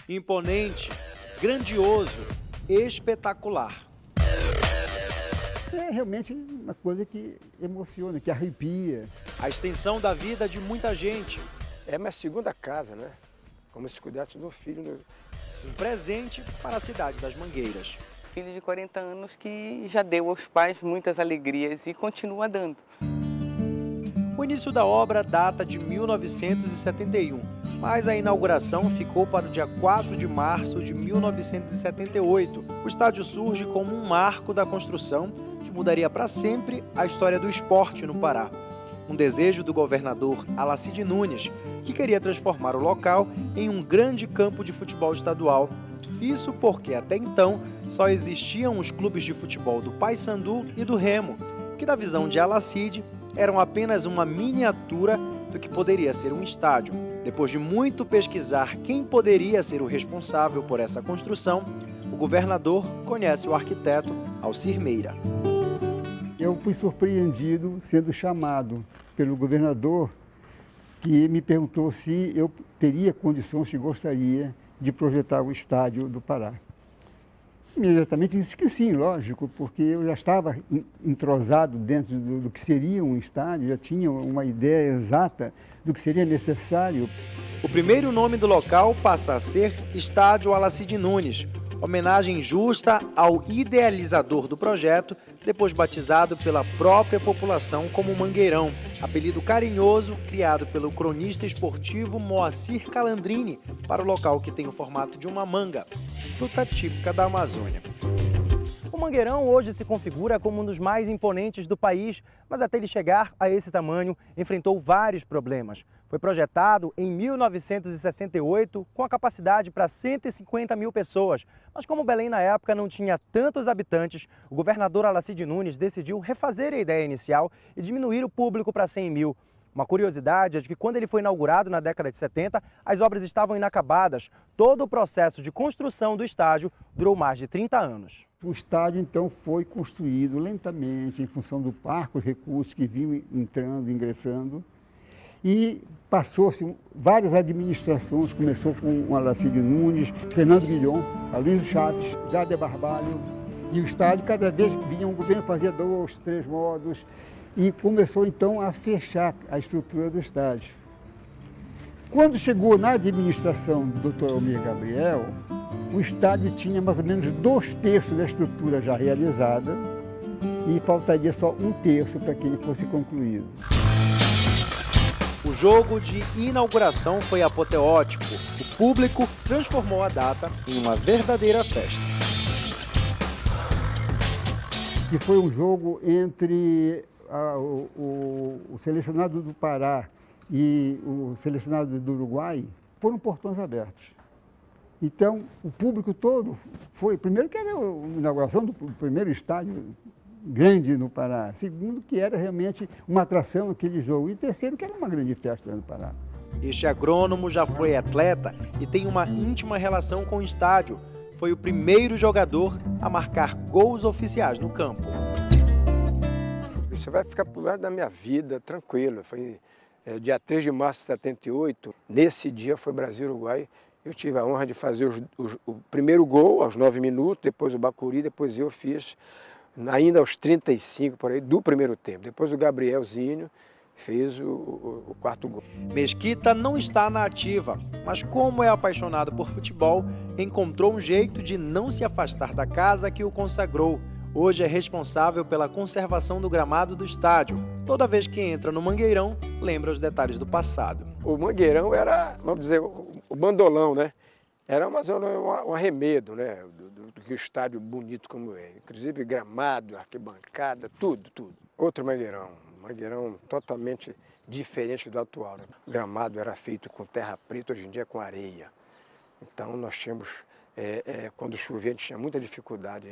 Imponente, grandioso, espetacular. É realmente uma coisa que emociona, que arrepia. A extensão da vida de muita gente. É minha segunda casa, né? Como se cuidasse do filho. Um presente para a cidade das Mangueiras. Filho de 40 anos que já deu aos pais muitas alegrias e continua dando. O início da obra data de 1971, mas a inauguração ficou para o dia 4 de março de 1978. O estádio surge como um marco da construção que mudaria para sempre a história do esporte no Pará. Um desejo do governador Alacide Nunes, que queria transformar o local em um grande campo de futebol estadual. Isso porque até então só existiam os clubes de futebol do Paysandu e do Remo, que na visão de Alacide eram apenas uma miniatura do que poderia ser um estádio. Depois de muito pesquisar quem poderia ser o responsável por essa construção, o governador conhece o arquiteto Alcir Meira. Eu fui surpreendido sendo chamado pelo governador, que me perguntou se eu teria condições, se gostaria de projetar o estádio do Pará. Imediatamente disse que sim, lógico, porque eu já estava entrosado dentro do que seria um estádio, já tinha uma ideia exata do que seria necessário. O primeiro nome do local passa a ser Estádio Alacide Nunes, homenagem justa ao idealizador do projeto, depois batizado pela própria população como Mangueirão, apelido carinhoso criado pelo cronista esportivo Moacir Calandrini para o local que tem o formato de uma manga, fruta típica da Amazônia. O Mangueirão hoje se configura como um dos mais imponentes do país, mas até ele chegar a esse tamanho, enfrentou vários problemas. Foi projetado em 1968 com a capacidade para 150 mil pessoas, mas como Belém na época não tinha tantos habitantes, o governador Alacide Nunes decidiu refazer a ideia inicial e diminuir o público para 100 mil. Uma curiosidade é de que quando ele foi inaugurado na década de 70, as obras estavam inacabadas. Todo o processo de construção do estádio durou mais de 30 anos. O estádio, então, foi construído lentamente em função do parco, os recursos que vinham entrando, ingressando, e passou-se várias administrações, começou com o Alacide Nunes, Fernando Guilhom, Aloysio Chaves, Jáder Barbalho, e o estádio, cada vez vinha um governo, fazia 2, 3 módulos, e começou então a fechar a estrutura do estádio. Quando chegou na administração do Dr. Almir Gabriel, o estádio tinha mais ou menos 2/3 da estrutura já realizada e faltaria só 1/3 para que ele fosse concluído. O jogo de inauguração foi apoteótico. O público transformou a data em uma verdadeira festa. Que foi um jogo entre o selecionado do Pará e o selecionado do Uruguai, foram portões abertos. Então, o público todo foi, primeiro que era a inauguração do primeiro estádio grande no Pará, segundo que era realmente uma atração aquele jogo, e terceiro que era uma grande festa no Pará. Este agrônomo já foi atleta e tem uma íntima relação com o estádio. Foi o primeiro jogador a marcar gols oficiais no campo. Isso vai ficar pro lado da minha vida, tranquilo. Foi dia 3 de março de 78, nesse dia foi Brasil-Uruguai. Eu tive a honra de fazer o primeiro gol aos 9 minutos, depois o Bacuri, depois eu fiz ainda aos 35 por aí do primeiro tempo. Depois o Gabrielzinho fez o quarto gol. Mesquita não está na ativa, mas como é apaixonado por futebol, encontrou um jeito de não se afastar da casa que o consagrou. Hoje é responsável pela conservação do gramado do estádio. Toda vez que entra no Mangueirão, lembra os detalhes do passado. O Mangueirão era, vamos dizer, o bandolão, né? Era um arremedo, né? Do que o estádio bonito como é. Inclusive gramado, arquibancada, tudo. Outro Mangueirão. Um Mangueirão totalmente diferente do atual, né? O gramado era feito com terra preta, hoje em dia é com areia. Então nós tínhamos, quando chovia, a gente tinha muita dificuldade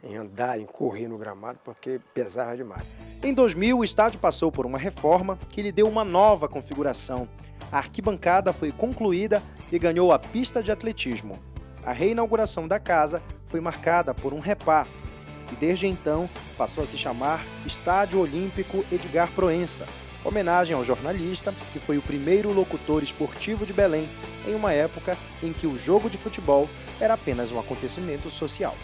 em andar, em correr no gramado, porque pesava demais. Em 2000, o estádio passou por uma reforma que lhe deu uma nova configuração. A arquibancada foi concluída e ganhou a pista de atletismo. A reinauguração da casa foi marcada por um repá e desde então passou a se chamar Estádio Olímpico Edgar Proença. Homenagem ao jornalista, que foi o primeiro locutor esportivo de Belém, em uma época em que o jogo de futebol era apenas um acontecimento social.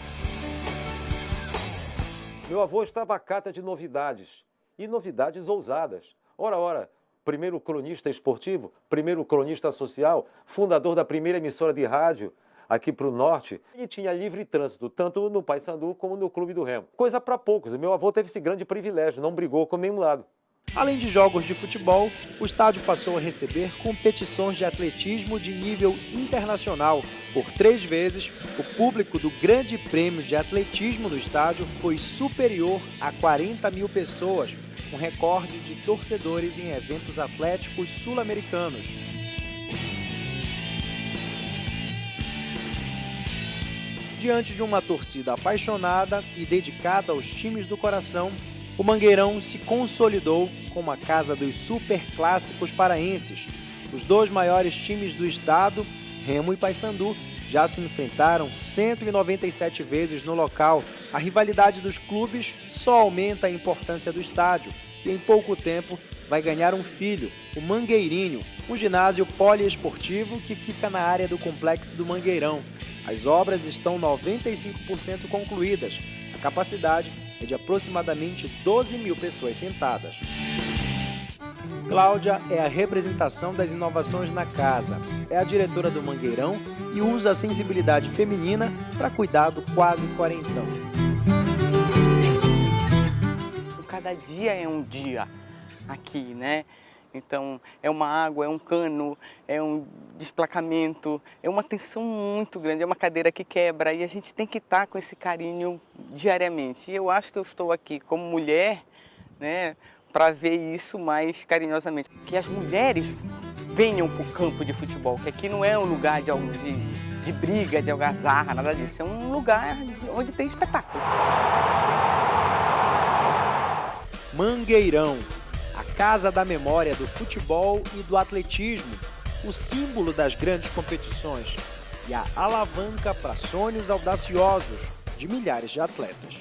Meu avô estava à cata de novidades, e novidades ousadas. Ora, primeiro cronista esportivo, primeiro cronista social, fundador da primeira emissora de rádio aqui para o norte, e tinha livre trânsito, tanto no Paysandu como no Clube do Remo. Coisa para poucos, meu avô teve esse grande privilégio, não brigou com nenhum lado. Além de jogos de futebol, o estádio passou a receber competições de atletismo de nível internacional. Por 3 vezes, o público do Grande Prêmio de Atletismo do estádio foi superior a 40 mil pessoas, um recorde de torcedores em eventos atléticos sul-americanos. Diante de uma torcida apaixonada e dedicada aos times do coração, o Mangueirão se consolidou como a casa dos superclássicos paraenses. Os 2 maiores times do estado, Remo e Paysandu, já se enfrentaram 197 vezes no local. A rivalidade dos clubes só aumenta a importância do estádio, que em pouco tempo vai ganhar um filho, o Mangueirinho, um ginásio poliesportivo que fica na área do complexo do Mangueirão. As obras estão 95% concluídas. A capacidade é de aproximadamente 12 mil pessoas sentadas. Cláudia é a representação das inovações na casa. É a diretora do Mangueirão e usa a sensibilidade feminina para cuidar do quase quarentão. Cada dia é um dia aqui, né? Então, é uma água, é um cano, é um desplacamento, é uma tensão muito grande, é uma cadeira que quebra e a gente tem que estar com esse carinho diariamente. E eu acho que eu estou aqui como mulher, né, para ver isso mais carinhosamente. Que as mulheres venham para o campo de futebol, que aqui não é um lugar de briga, de algazarra, nada disso. É um lugar onde tem espetáculo. Mangueirão, a casa da memória do futebol e do atletismo, o símbolo das grandes competições e a alavanca para sonhos audaciosos de milhares de atletas.